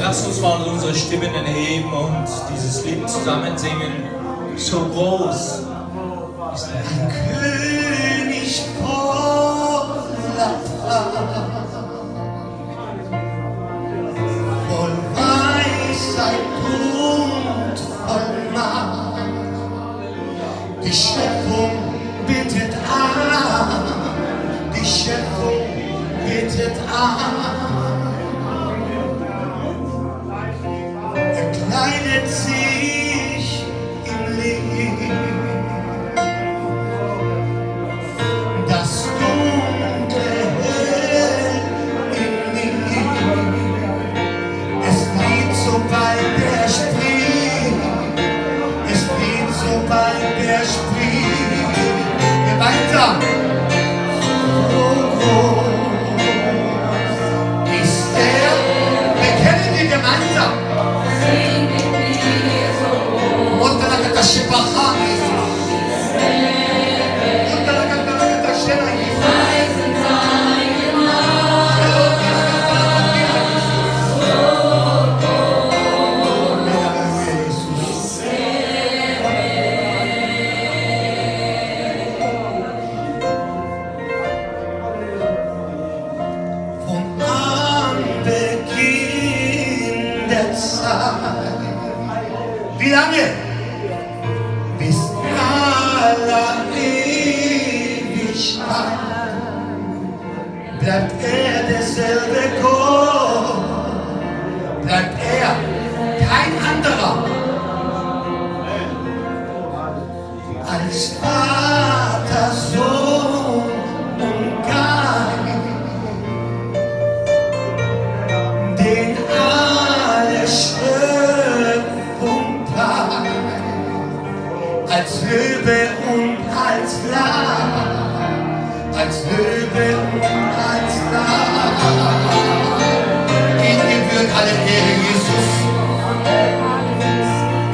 Lass uns mal unsere Stimmen erheben und dieses Lied zusammen singen. So groß ist Ein König voller Pracht, voll Weisheit und voll Macht. Die Schöpfung bittet an, die Schöpfung bittet an. Er kleidet sich im Licht, das Dunkle hält in mir. Es flieht, sobald er spricht, es flieht, sobald er spricht. Gemeinsam. So groß ist er. Bekennen wir gemeinsam. Und dann hat er Shebachah. Wie lange? Bis aller Ewigkeit bleibt er derselbe Gott, bleibt er, kein anderer, als Vater, Sohn und Geist, den alle Schöpfung teilt, als Löwe und als Lamm, als Löwe und als Lamm. Ihm gebührt alle Ehre, Jesus.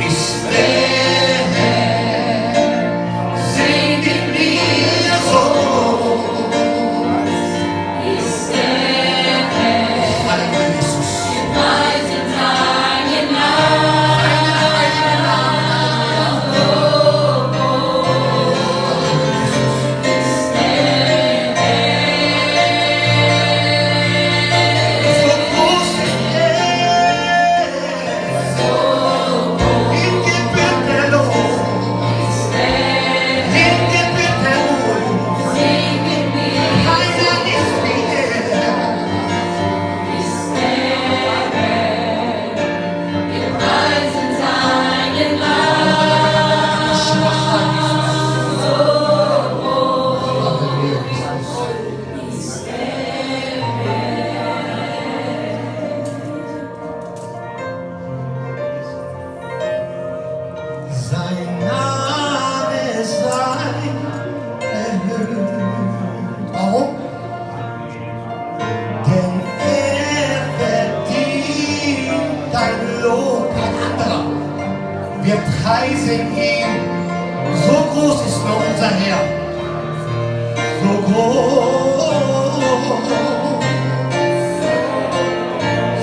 Ist der Herr, sing mit mir so. Ist der Herr, Halleluja, Jesus. Preisen seinen Namen. Seinen heiligen Namen. Ist der Herr, so groß ist er. Ihm gebührt der Lohn. Ihm gebührt der Ruhm. Keiner ist wie er. Sein Name sei erhöht. Warum? Denn er verdient dein Lob, kein anderer. Wir preisen ihn. So groß ist nur unser Herr. So groß.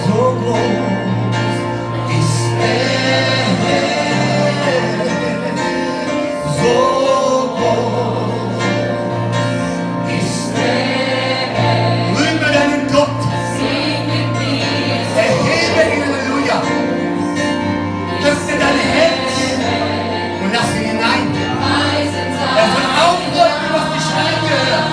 So groß ist er. So groß ist er. Rühme deinen Gott. Erhebe ihn, Halleluja. Öffne dein Herz und lass ihn hinein. Er soll aufräumen, was nicht reingehört.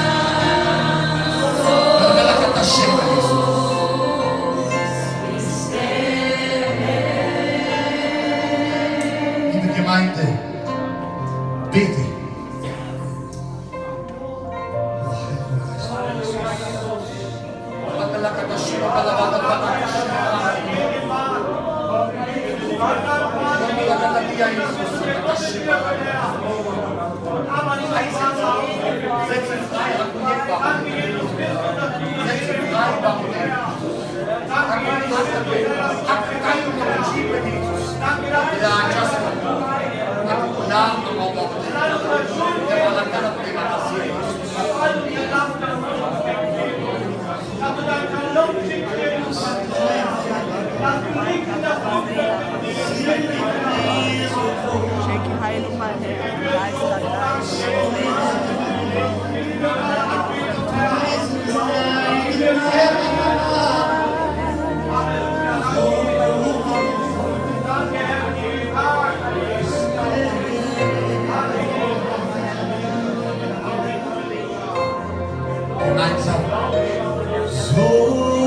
Liebe Gemeinde, bete. Gemeinsam. So